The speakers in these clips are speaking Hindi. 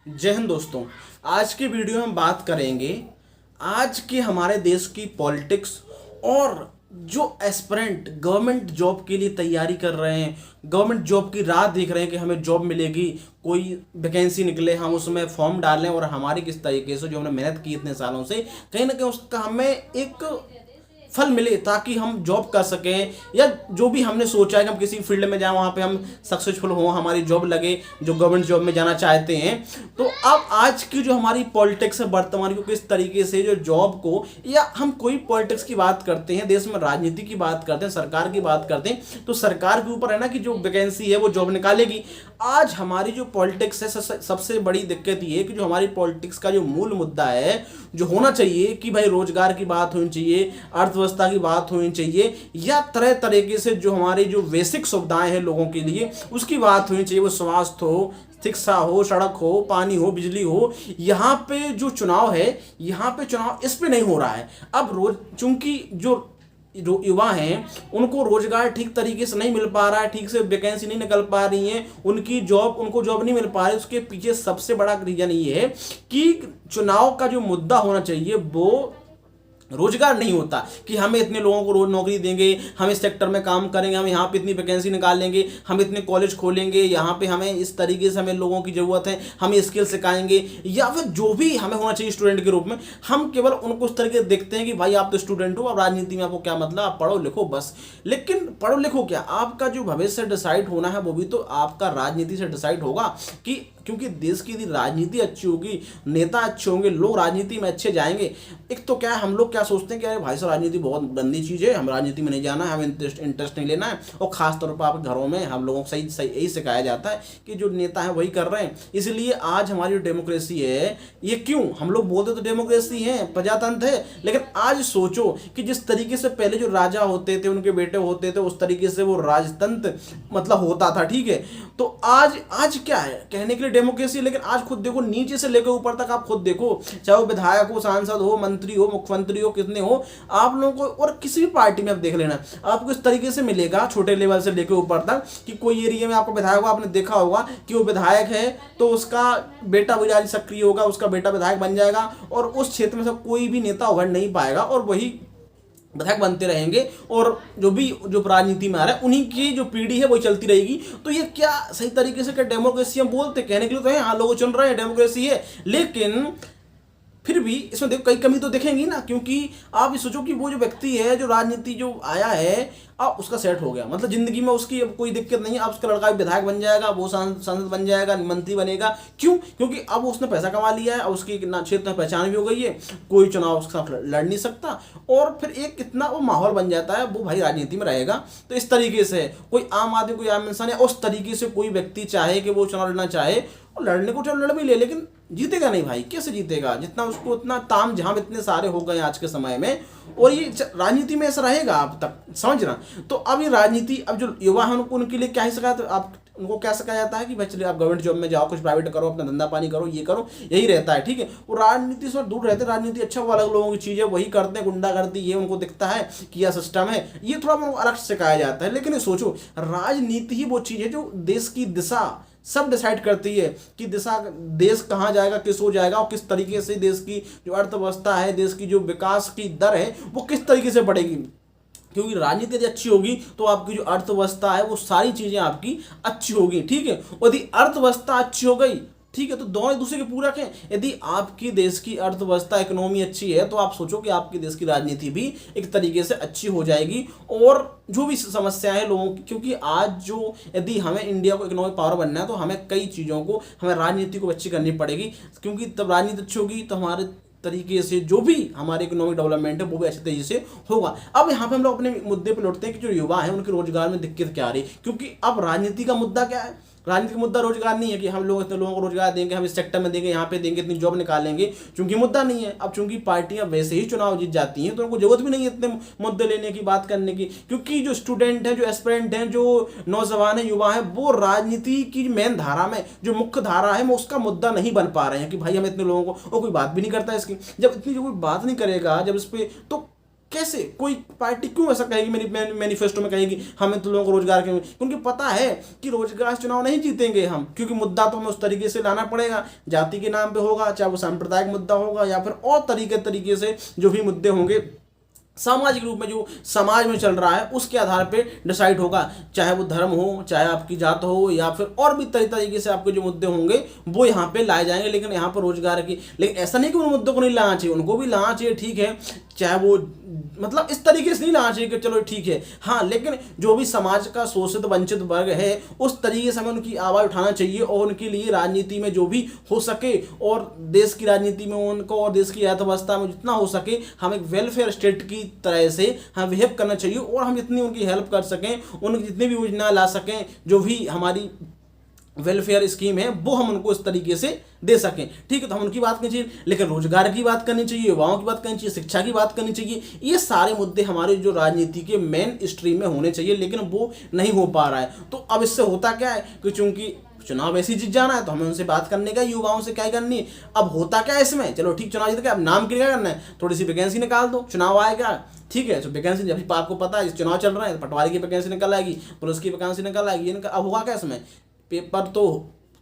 जय हिंद दोस्तों। आज की वीडियो में हम बात करेंगे आज के हमारे देश की पॉलिटिक्स और जो एस्पिरेंट गवर्नमेंट जॉब के लिए तैयारी कर रहे हैं, गवर्नमेंट जॉब की राह देख रहे हैं कि हमें जॉब मिलेगी, कोई वैकेंसी निकले, हम उसमें फॉर्म डालें और हमारी किस तरीके से जो हमने मेहनत की इतने सालों से कहीं ना कहीं उसका हमें एक फल मिले ताकि हम जॉब कर सकें, या जो भी हमने सोचा है कि हम किसी फील्ड में जाएं वहाँ पे हम सक्सेसफुल हों, हमारी जॉब लगे, जो गवर्नमेंट जॉब में जाना चाहते हैं। तो अब आज की जो हमारी पॉलिटिक्स है वर्तमान को किस तरीके से जो जॉब को, या हम कोई पॉलिटिक्स की बात करते हैं, देश में राजनीति की बात करते हैं, सरकार की बात करते हैं, तो सरकार के ऊपर है ना कि जो वैकेंसी है वो जॉब निकालेगी। आज हमारी जो पॉलिटिक्स है सबसे बड़ी दिक्कत ये है कि जो हमारी पॉलिटिक्स का जो मूल मुद्दा है, जो होना चाहिए कि भाई रोजगार की बात होनी चाहिए, अर्थव्यवस्था की बात होनी चाहिए, या तरह तरीके से जो हमारी जो बेसिक सुविधाएं हैं लोगों के लिए उसकी बात होनी चाहिए। वो स्वास्थ्य हो, शिक्षा हो, सड़क हो, पानी हो, बिजली हो। यहाँ पे जो चुनाव है, यहाँ पे चुनाव इस पे नहीं हो रहा है। अब रोज चूंकि जो युवा हैं उनको रोजगार ठीक तरीके से नहीं मिल पा रहा है, ठीक से वैकेंसी नहीं निकल पा रही है, उनको जॉब नहीं मिल पा रही। उसके पीछे सबसे बड़ा रीजन ये है कि चुनाव का जो मुद्दा होना चाहिए वो रोजगार नहीं होता कि हमें इतने लोगों को रोज नौकरी देंगे, हम इस सेक्टर में काम करेंगे, हम यहाँ पे इतनी वैकेंसी निकाल लेंगे, हम इतने कॉलेज खोलेंगे, यहाँ पे हमें इस तरीके से हमें लोगों की जरूरत है, हम स्किल सिखाएंगे, या फिर जो भी हमें होना चाहिए स्टूडेंट के रूप में। हम केवल उनको उस तरीके से देखते हैं कि भाई आप तो स्टूडेंट हो, अब राजनीति में आपको क्या मतलब, आप पढ़ो लिखो बस। लेकिन पढ़ो लिखो क्या, आपका जो भविष्य डिसाइड होना है वो भी तो आपका राजनीति से डिसाइड होगा। कि क्योंकि देश की यदि राजनीति अच्छी होगी, नेता अच्छे होंगे, लोग राजनीति में अच्छे जाएंगे। एक तो क्या है, हम लोग क्या सोचते हैं कि अरे भाई साहब राजनीति बहुत गंदी चीज़ है, हम राजनीति में नहीं जाना है, हमें इंटरेस्ट नहीं लेना है। और खासतौर पर आपके घरों में हम लोगों को सही सही यही सिखाया जाता है कि जो नेता है वही कर रहे हैं। इसलिए आज हमारी जो डेमोक्रेसी है, ये क्यों हम लोग बोलते तो डेमोक्रेसी है, प्रजातंत्र है, लेकिन आज सोचो कि जिस तरीके से पहले जो राजा होते थे, उनके बेटे होते थे, उस तरीके से वो राजतंत्र मतलब होता था, ठीक है। तो आज क्या है, कहने के लिए डेमोक्रेसी, लेकिन आज खुद देखो नीचे से लेकर ऊपर तक, आप खुद देखो, चाहे वो विधायक हो, सांसद हो, मंत्री हो, मुख्यमंत्री हो, कितने हो आप लोगों को, और किसी भी पार्टी में आप देख लेना, आपको इस तरीके से मिलेगा छोटे लेवल से लेकर ऊपर तक कि कोई एरिया में आपको विधायक हो, आपने देखा होगा कि वो विधायक है तो उसका बेटा भी सक्रिय होगा, उसका बेटा विधायक बन जाएगा, और उस क्षेत्र में से कोई भी नेता उभर नहीं पाएगा, और वही विधायक बनते रहेंगे, और जो राजनीति में आ रहा है उन्हीं की जो पीढ़ी है वही चलती रहेगी। तो ये क्या सही तरीके से क्या डेमोक्रेसी हम बोलते, कहने के लिए तो है, हाँ लोग चुन रहे हैं डेमोक्रेसी है, लेकिन फिर भी इसमें देखो कई कमी तो दिखेंगी ना। क्योंकि आप ये सोचो कि वो जो व्यक्ति है, जो राजनीति जो आया है, अब उसका सेट हो गया, मतलब जिंदगी में उसकी अब कोई दिक्कत नहीं है, अब उसका लड़का विधायक बन जाएगा, वो सांसद बन जाएगा, मंत्री बनेगा। क्यों? क्योंकि अब उसने पैसा कमा लिया है, अब उसकी क्षेत्र में पहचान भी हो गई है, कोई चुनाव उसके साथ लड़ नहीं सकता, और फिर एक कितना वो माहौल बन जाता है, वो भाई राजनीति में रहेगा। तो इस तरीके से कोई आम आदमी, कोई आम इंसान, या उस तरीके से कोई व्यक्ति चाहे कि वो चुनाव लड़ना चाहे, वो लड़ने को चलो लड़ भी ले, लेकिन जीतेगा नहीं भाई। कैसे जीतेगा? जितना उसको उतना ताम झाम इतने सारे हो गए आज के समय में, और ये राजनीति में ऐसा रहेगा अब तक, समझना। तो अब ये राजनीति, अब जो युवा है उनके लिए क्या ही सिखाया, तो आप उनको क्या सिखाया जाता है कि भाई चलिए आप गवर्नमेंट जॉब में जाओ, कुछ प्राइवेट करो, अपना धंधा पानी करो, ये करो, यही रहता है, ठीक है। वो राजनीति से दूर रहते हैं, राजनीति अच्छा वो अलग लोगों की चीज़ है, वही करते हैं, गुंडागर्दी ये उनको दिखता है कि यह सिस्टम है, ये थोड़ा उनको अलग सिखाया जाता है। लेकिन सोचो राजनीति ही वो चीज़ है जो देश की दिशा सब डिसाइड करती है कि देश कहाँ जाएगा, किस हो जाएगा, और किस तरीके से देश की जो अर्थव्यवस्था है, देश की जो विकास की दर है वो किस तरीके से बढ़ेगी। क्योंकि राजनीति यदि अच्छी होगी तो आपकी जो अर्थव्यवस्था है वो सारी चीजें आपकी अच्छी होगी, ठीक है। और यदि अर्थव्यवस्था अच्छी हो गई, ठीक है, तो दोनों एक दूसरे के पूरक हैं। यदि आपकी देश की अर्थव्यवस्था, इकोनॉमी अच्छी है, तो आप सोचो कि आपकी देश की राजनीति भी एक तरीके से अच्छी हो जाएगी, और जो भी समस्याएं हैं लोगों की, क्योंकि आज जो यदि हमें इंडिया को इकोनॉमिक पावर बनना है तो हमें कई चीज़ों को, हमें राजनीति को अच्छी करनी पड़ेगी, क्योंकि तब राजनीति अच्छी होगी तो हमारे तरीके से जो भी हमारे इकोनॉमिक डेवलपमेंट है वो भी अच्छे तरीके से होगा। अब यहाँ पे हम लोग अपने मुद्दे पे लौटते हैं कि जो युवा है उनके रोजगार में दिक्कत क्या आ रही है। क्योंकि अब राजनीति का मुद्दा क्या है, राजनीति का मुद्दा रोजगार नहीं है कि हम लोग इतने लोगों को रोजगार देंगे, हम इस सेक्टर में देंगे, यहाँ पे देंगे, इतनी जॉब निकालेंगे, क्योंकि मुद्दा नहीं है। अब चूंकि पार्टियां वैसे ही चुनाव जीत जाती हैं तो उनको जरूरत भी नहीं है इतने मुद्दे लेने की, बात करने की, क्योंकि जो स्टूडेंट हैं, जो एस्पिरेंट हैं, जो नौजवान हैं, युवा हैं, वो राजनीति की मेन धारा में, जो मुख्य धारा है, वो उसका मुद्दा नहीं बन पा रहे हैं कि भाई हम इतने लोगों को, और कोई बात भी नहीं करता इसकी। जब इतनी जो कोई बात नहीं करेगा, जब इस पर, तो कैसे कोई पार्टी क्यों ऐसा कहेगी, मेरी मैनिफेस्टो में कहेगी हमें तो लोगों को रोजगार के, क्योंकि पता है कि रोजगार से चुनाव नहीं जीतेंगे हम, क्योंकि मुद्दा तो हमें उस तरीके से लाना पड़ेगा, जाति के नाम पे होगा, चाहे वो सांप्रदायिक मुद्दा होगा या फिर और तरीके से जो भी मुद्दे होंगे सामाजिक रूप में जो समाज में चल रहा है उसके आधार पे डिसाइड होगा, चाहे वो धर्म हो, चाहे आपकी जात हो, या फिर और भी तरीके से आपके जो मुद्दे होंगे वो यहाँ पे लाए जाएंगे। लेकिन यहाँ पर रोजगार की, लेकिन ऐसा नहीं कि उन मुद्दों को नहीं लाना चाहिए, उनको भी लाना चाहिए, ठीक है, चाहे वो मतलब इस तरीके से नहीं लाना चाहिए कि चलो ठीक है, हाँ, लेकिन जो भी समाज का शोषित वंचित वर्ग है उस तरीके से हमें उनकी आवाज़ उठाना चाहिए और उनके लिए राजनीति में जो भी हो सके और देश की राजनीति में उनको और देश की अर्थव्यवस्था में जितना हो सके हम एक वेलफेयर स्टेट की तरह से हम बिहेव करना चाहिए और हम जितनी उनकी हेल्प कर सकें, उनकी जितनी भी योजना ला सकें, जो भी हमारी वेलफेयर स्कीम है वो हम उनको इस तरीके से दे सकें, ठीक है। तो हम उनकी बात करनी चाहिए, लेकिन रोजगार की बात करनी चाहिए, युवाओं की बात करनी चाहिए, शिक्षा की बात करनी चाहिए, ये सारे मुद्दे हमारे जो राजनीति के मेन स्ट्रीम में होने चाहिए, लेकिन वो नहीं हो पा रहा है। तो अब इससे होता क्या है कि चूंकि चुनाव ऐसी जीत जाना है तो हमें उनसे बात करने का, युवाओं से क्या करनी है। अब होता क्या है इसमें, चलो ठीक चुनाव जीत गया, अब नाम के लिए क्या करना है, थोड़ी सी वैकेंसी निकाल दो, चुनाव आएगा, ठीक है, तो वैकेंसी जब आपको पता है चुनाव चल रहा है, पटवारी की वैकेंसी निकल आएगी, पुलिस की वैकेंसी निकल आएगी, अब होगा क्या इसमें, पेपर तो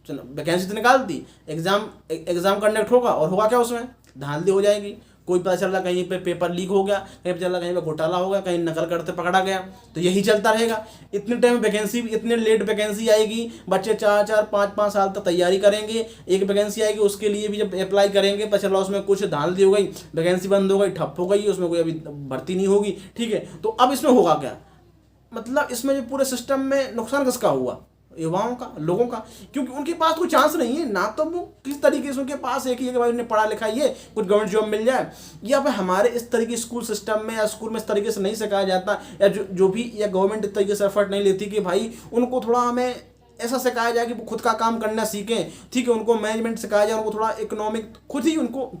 वैकेंसी तो निकाल दी, एग्जाम कंडक्ट होगा और होगा क्या उसमें धांधली हो जाएगी, कोई पता चल रहा कहीं पे पेपर लीक हो गया, कहीं पे चल रहा कहीं पे घोटाला हो गया, कहीं नकल करते पकड़ा गया, तो यही चलता रहेगा। इतने टाइम वैकेंसी, इतने लेट वैकेंसी आएगी, बच्चे 4-5 साल तक तैयारी करेंगे, एक वैकेंसी आएगी उसके लिए भी जब अप्लाई करेंगे पता चला उसमें कुछ धांधली हो गई, वैकेंसी बंद हो गई, ठप हो गई, उसमें कोई अभी भर्ती नहीं होगी, ठीक है। तो अब इसमें होगा क्या, मतलब इसमें जो पूरे सिस्टम में नुकसान किसका हुआ, युवाओं का, लोगों का, क्योंकि उनके पास कोई चांस नहीं है ना, तो वो किस तरीके से उनके पास एक ही है कि भाई उन्हें पढ़ा लिखा ये कुछ गवर्नमेंट जॉब मिल जाए, या फिर हमारे इस तरीके स्कूल सिस्टम में या स्कूल में इस तरीके से नहीं सिखाया जाता, या जो भी या गवर्नमेंट इस तरीके से एफर्ट नहीं लेती कि भाई उनको थोड़ा हमें ऐसा सिखाया जाए कि वो खुद का काम करना सीखें, ठीक है, उनको मैनेजमेंट सिखाया जाए, उनको थोड़ा इकोनॉमिक खुद ही उनको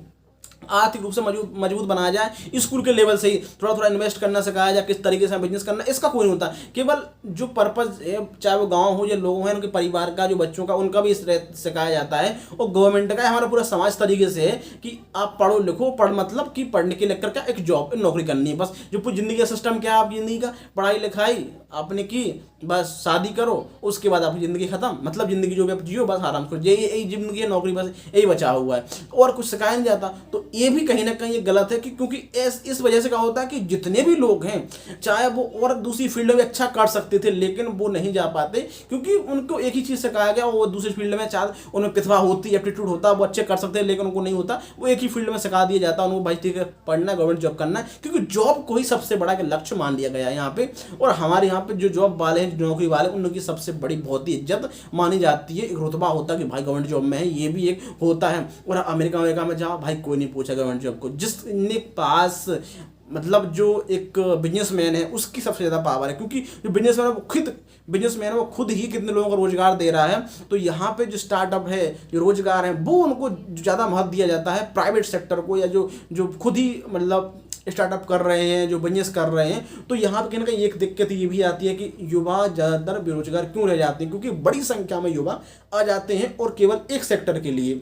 आर्थिक रूप से मजबूत बनाया जाए, स्कूल के लेवल से ही थोड़ा थोड़ा इन्वेस्ट करना सिखाया जाए, किस तरीके से बिजनेस करना, इसका कोई नहीं होता। केवल जो पर्पज है, चाहे वो गांव हो या लोग हैं, उनके परिवार का, जो बच्चों का, उनका भी सिखाया जाता है, और गवर्नमेंट का, हमारा पूरा समाज तरीके से है कि आप पढ़ो लिखो, पढ़ मतलब कि पढ़ने के लेकर का एक जॉब, नौकरी करनी है बस। जो पूरी जिंदगी का सिस्टम क्या है, आप जिंदगी का पढ़ाई लिखाई आपने की, बस शादी करो, उसके बाद आपकी ज़िंदगी ख़त्म, मतलब ज़िंदगी जो भी आप जियो बस आराम करो, यही ज़िंदगी है, नौकरी बस यही बचा हुआ है और कुछ सिखाया नहीं जाता। तो ये भी कहीं ना कहीं ये गलत है कि क्योंकि इस वजह से क्या होता है कि जितने भी लोग हैं, चाहे वो और दूसरी फील्ड में अच्छा कर सकते थे लेकिन वो नहीं जा पाते, क्योंकि उनको एक ही चीज़ सिखाया गया, वो दूसरी फील्ड में चाहे उनमें प्रतिभा होती, एप्टीट्यूड होता, वो अच्छे कर सकते हैं, लेकिन उनको नहीं होता, वो एक ही फील्ड में सिखा दिया जाता है उनको, भाई ठीक है पढ़ना, गवर्नमेंट जॉब करना है, क्योंकि जॉब को ही सबसे बड़ा लक्ष्य मान लिया गया है यहाँ पे। और हमारे यहाँ पे जो जॉब वाले हैं, नौकरी वाले, उनकी सबसे बड़ी बहुत ही इज्जत मानी जाती है, एक रुतबा होता है कि भाई गवर्नमेंट जॉब में है, ये भी एक होता है। और अमेरिका में जाओ भाई कोई नहीं पूछा गवर्नमेंट जॉब को, जिसने पास मतलब जो एक बिजनेसमैन है उसकी सबसे ज़्यादा पावर है, क्योंकि जो बिजनेसमैन है वो खुद ही कितने लोगों को रोजगार दे रहा है। तो यहाँ पे जो स्टार्टअप है, जो रोजगार है, वो उनको ज़्यादा महत्व दिया जाता है प्राइवेट सेक्टर को, या जो खुद ही मतलब स्टार्टअप कर रहे हैं, जो बिजनेस कर रहे हैं। तो यहाँ पर कहीं ना कहीं एक दिक्कत ये भी आती है कि युवा ज़्यादातर बेरोजगार क्यों रह जाते हैं, क्योंकि बड़ी संख्या में युवा आ जाते हैं और केवल एक सेक्टर के लिए,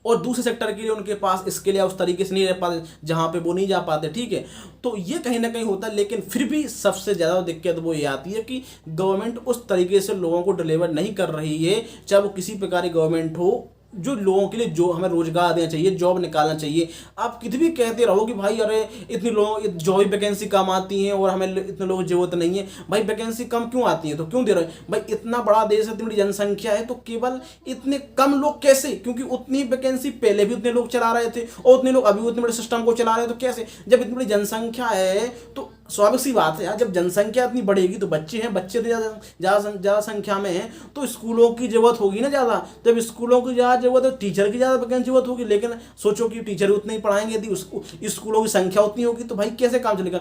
और दूसरे सेक्टर के लिए उनके पास स्किल या उस तरीके से नहीं रह पाते जहाँ पे वो नहीं जा पाते, ठीक है। तो ये कहीं ना कहीं होता है, लेकिन फिर भी सबसे ज़्यादा दिक्कत वो ये आती है कि गवर्नमेंट उस तरीके से लोगों को डिलीवर नहीं कर रही है, चाहे वो किसी प्रकार की गवर्नमेंट हो, जो लोगों के लिए जो हमें रोजगार देना चाहिए, जॉब निकालना चाहिए। आप कितनी भी कहते रहो कि भाई अरे इतनी लोग जॉब वैकेंसी कम आती हैं और हमें इतने लोगों की जरूरत नहीं है, भाई वैकेंसी कम क्यों आती है, तो क्यों दे रहे हैं भाई, इतना बड़ा देश है, इतनी बड़ी जनसंख्या है, तो केवल इतने कम लोग कैसे, क्योंकि उतनी वैकेंसी पहले भी उतने लोग चला रहे थे और उतने लोग अभी उतने बड़े सिस्टम को चला रहे हैं, तो कैसे, जब इतनी बड़ी जनसंख्या है तो स्वाभाविक सी बात है यार, जब जनसंख्या इतनी बढ़ेगी तो बच्चे तो ज़्यादा संख्या में हैं, तो स्कूलों की ज़रूरत होगी ना ज़्यादा, जब स्कूलों की ज़्यादा ज़रूरत है, टीचर की ज़्यादा वैकेंसी ज़रूरत होगी। लेकिन सोचो कि टीचर उतने ही पढ़ाएंगे, यदि स्कूलों की संख्या उतनी होगी तो भाई कैसे काम चलेगा,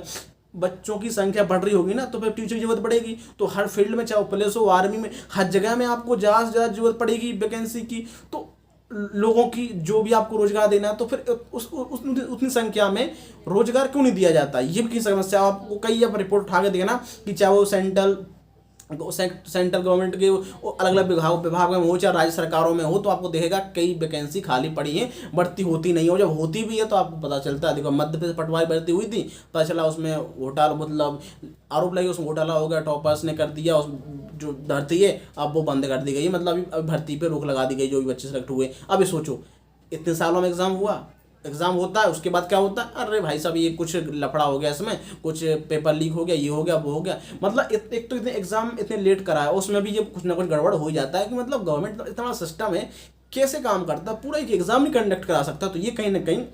बच्चों की संख्या बढ़ रही होगी ना, तो फिर टीचर की जरूरत पड़ेगी। तो हर फील्ड में, चाहे पुलिस हो, आर्मी में, हर जगह में आपको ज़्यादा से ज़्यादा जरूरत पड़ेगी वैकेंसी की। तो लोगों की जो भी आपको रोजगार देना है, तो फिर उतनी संख्या में रोजगार क्यों नहीं दिया जाता, ये भी की समस्या। आपको कई आप रिपोर्ट उठा के देखना कि चाहे वो सेंट्रल सेंट्रल गवर्नमेंट के अलग अलग विभाग में हो, चाहे राज्य सरकारों में हो, तो आपको देखेगा कई वैकेंसी खाली पड़ी है, भर्ती होती नहीं हो। जब होती भी है तो आपको पता चलता है। देखो मध्य प्रदेश पटवारी भर्ती हुई थी, पता चला उसमें घोटाला, मतलब आरोप लगे उसमें घोटाला हो गया, टॉपर्स ने कर दिया उस जो भर्ती है, अब वो बंद कर दी गई, मतलब अभी भर्ती पे रोक लगा दी गई जो भी बच्चे सेलेक्ट हुए। अभी सोचो इतने सालों में एग्ज़ाम होता है, उसके बाद क्या होता है, अरे भाई साहब ये कुछ लफड़ा हो गया, इसमें कुछ पेपर लीक हो गया, ये हो गया, वो हो गया। मतलब एक तो इतने एग्जाम इतने लेट कराया, उसमें भी ये कुछ ना कुछ गड़बड़ हो ही जाता है कि मतलब गवर्नमेंट इतना बड़ा सिस्टम है, कैसे काम करता है, पूरा एक एग्जाम नहीं कंडक्ट करा सकता। तो ये कहीं ना कहीं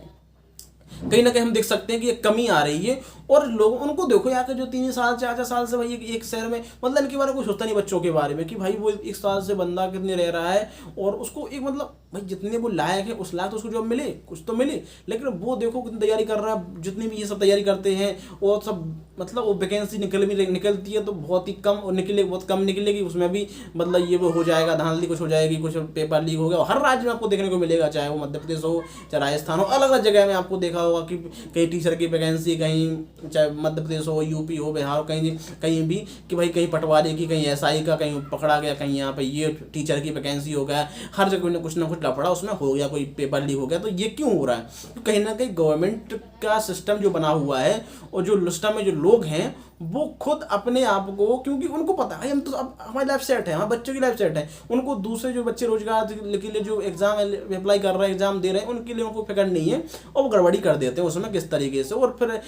हम देख सकते हैं कि एक कमी आ रही है। और लोग उनको देखो यहाँ के जो 3 साल 4 साल से भाई एक शहर में, मतलब इनके बारे में कुछ सोचता नहीं बच्चों के बारे में कि भाई वो 1 साल से बंदा कितने रह रहा है, और उसको एक मतलब भाई जितने वो लायक है उस लायक तो उसको जॉब मिले, कुछ तो मिले। लेकिन वो देखो कितनी तैयारी कर रहा है, जितनी भी ये सब तैयारी करते हैं और सब, मतलब वो वैकेंसी निकलती है तो बहुत ही कम, और बहुत कम निकलेगी, उसमें भी मतलब ये वो हो जाएगा, धांधली कुछ हो जाएगी, कुछ पेपर लीक हो गया। हर राज्य में आपको देखने को मिलेगा, चाहे वो मध्य प्रदेश हो चाहे राजस्थान हो, अलग अलग जगह में आपको देखा होगा कि कहीं टीचर की वैकेंसी, कहीं चाहे मध्य प्रदेश हो, यूपी हो, बिहार हो, कहीं भी कि भाई कहीं पटवारी की, कहीं एसआई का कहीं पकड़ा गया, कहीं यहाँ पे ये टीचर की वैकेंसी हो गया। हर जगह कुछ ना कुछ लफड़ा उसमें हो गया, कोई पेपर लीक हो गया। तो ये क्यों हो रहा है? तो कहीं ना कहीं गवर्नमेंट का सिस्टम जो बना हुआ है, और जो सिस्टम में जो लोग हैं वो खुद अपने आप को, क्योंकि उनको पता है हम तो अब हमारी लाइफ सेट है, हमारे बच्चों की लाइफ सेट है, उनको दूसरे जो बच्चे रोजगार के लिए जो एग्जाम अप्लाई कर रहे हैं, एग्जाम दे रहे हैं, उनके लिए उनको फिक्र नहीं है, और वो गड़बड़ी कर देते हैं उसमें किस तरीके से, और फिर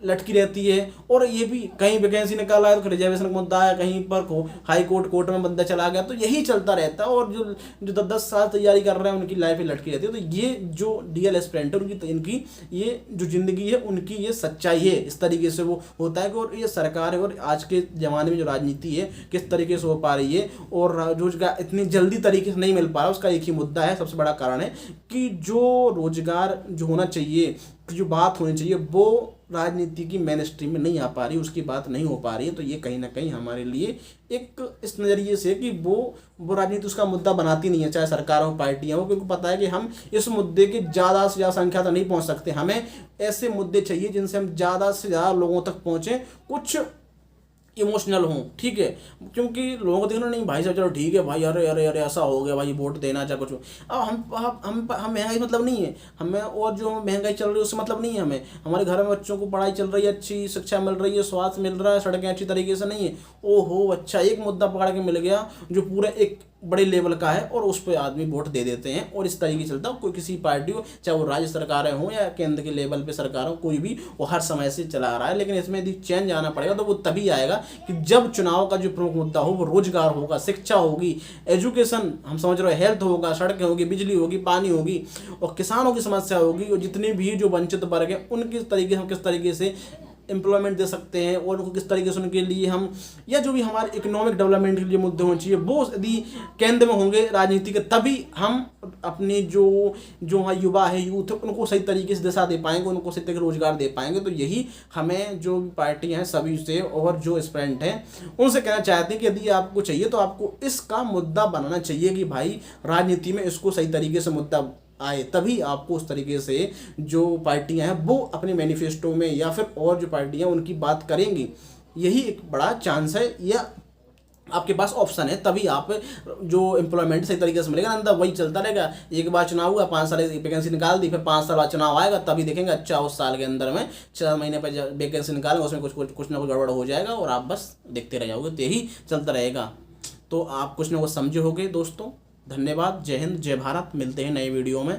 लटकी रहती है। और ये भी कहीं वैकेंसी निकाला है तो रिजर्वेशन का मुद्दा है, कहीं पर हाई कोर्ट में बंदा चला गया, तो यही चलता रहता है। और जो 10 साल तैयारी कर रहे हैं उनकी लाइफ लटकी रहती है। तो ये जो डीएल एस्पिरेंट है इनकी ये जो जिंदगी है उनकी ये सच्चाई है, इस तरीके से वो होता है कि, और ये सरकार है और आज के ज़माने में जो राजनीति है किस तरीके से हो पा रही है, और रोजगार इतनी जल्दी तरीके से नहीं मिल पा रहा, उसका एक ही मुद्दा है, सबसे बड़ा कारण है कि जो रोजगार जो होना चाहिए, जो बात होनी चाहिए, वो राजनीति की मेन स्ट्रीम में नहीं आ पा रही, उसकी बात नहीं हो पा रही है। तो ये कहीं ना कहीं हमारे लिए एक इस नज़रिए से कि वो राजनीति उसका मुद्दा बनाती नहीं है, चाहे सरकार हो पार्टियाँ हो, क्योंकि पता है कि हम इस मुद्दे की ज़्यादा से ज़्यादा संख्या तक नहीं पहुँच सकते। हमें ऐसे मुद्दे चाहिए जिनसे हम ज़्यादा से ज़्यादा लोगों तक पहुँचें, कुछ इमोशनल हूँ, ठीक है, क्योंकि लोगों को देखना नहीं भाई साहब चलो ठीक है भाई, अरे अरे अरे ऐसा हो गया भाई, वोट देना चाहे कुछ। अब हम महंगाई मतलब नहीं है हमें, और जो महंगाई चल रही है उससे मतलब नहीं है हमें, हमारे घर में बच्चों को पढ़ाई चल रही है, अच्छी शिक्षा मिल रही है, स्वास्थ्य मिल रहा है, सड़कें अच्छी तरीके से नहीं है। ओहो अच्छा, एक मुद्दा पकड़ के मिल गया जो पूरा एक बड़े लेवल का है, और उस पर आदमी वोट दे देते हैं, और इस तरीके चलता है। कोई किसी पार्टी हो, चाहे वो राज्य सरकारें हों या केंद्र के लेवल पे सरकार हो, कोई भी वो हर समय से चला रहा है। लेकिन इसमें यदि चेंज आना पड़ेगा तो वो तभी आएगा कि जब चुनाव का जो प्रमुख मुद्दा हो वो रोजगार होगा, शिक्षा होगी, एजुकेशन हम समझ रहे हो, हेल्थ होगा, सड़कें होगी, बिजली होगी, पानी होगी, और किसानों की समस्या होगी, और जितने भी जो वंचित वर्ग हैं उनकी तरीके हम किस तरीके से एम्प्लॉयमेंट दे सकते हैं, और उनको किस तरीके से उनके लिए हम, या जो भी हमारे इकोनॉमिक डेवलपमेंट के लिए मुद्दे होने चाहिए, वो यदि केंद्र में होंगे राजनीति के, तभी हम अपने जो युवा है, यूथ है, उनको सही तरीके से दिशा दे पाएंगे, उनको सही तरीके से रोजगार दे पाएंगे। तो यही हमें जो पार्टियां हैं सभी से, और जो एस्पिरेंट हैं उनसे कहना चाहते हैं कि यदि आपको चाहिए तो आपको इसका मुद्दा बनाना चाहिए कि भाई राजनीति में इसको सही तरीके से मुद्दा आए, तभी आपको उस तरीके से जो पार्टियां हैं वो अपने मैनिफेस्टो में, या फिर और जो पार्टियां उनकी बात करेंगी, यही एक बड़ा चांस है, या आपके पास ऑप्शन है, तभी आप जो एम्प्लॉयमेंट सही तरीके से मिलेगा। अंदर वही चलता रहेगा, एक बार चुनाव हुआ, 5 साल वैकेंसी निकाल दी, फिर 5 साल बाद चुनाव आएगा, तभी देखेंगे अच्छा उस साल के अंदर में 6 महीने पर वैकेंसी निकालेंगे, उसमें कुछ ना कुछ गड़बड़ हो जाएगा, और आप बस देखते रह जाओगे। तो यही चलता रहेगा। तो आप कुछ ना कुछ समझे होगे दोस्तों। धन्यवाद, जय हिंद, जय भारत। मिलते हैं नए वीडियो में।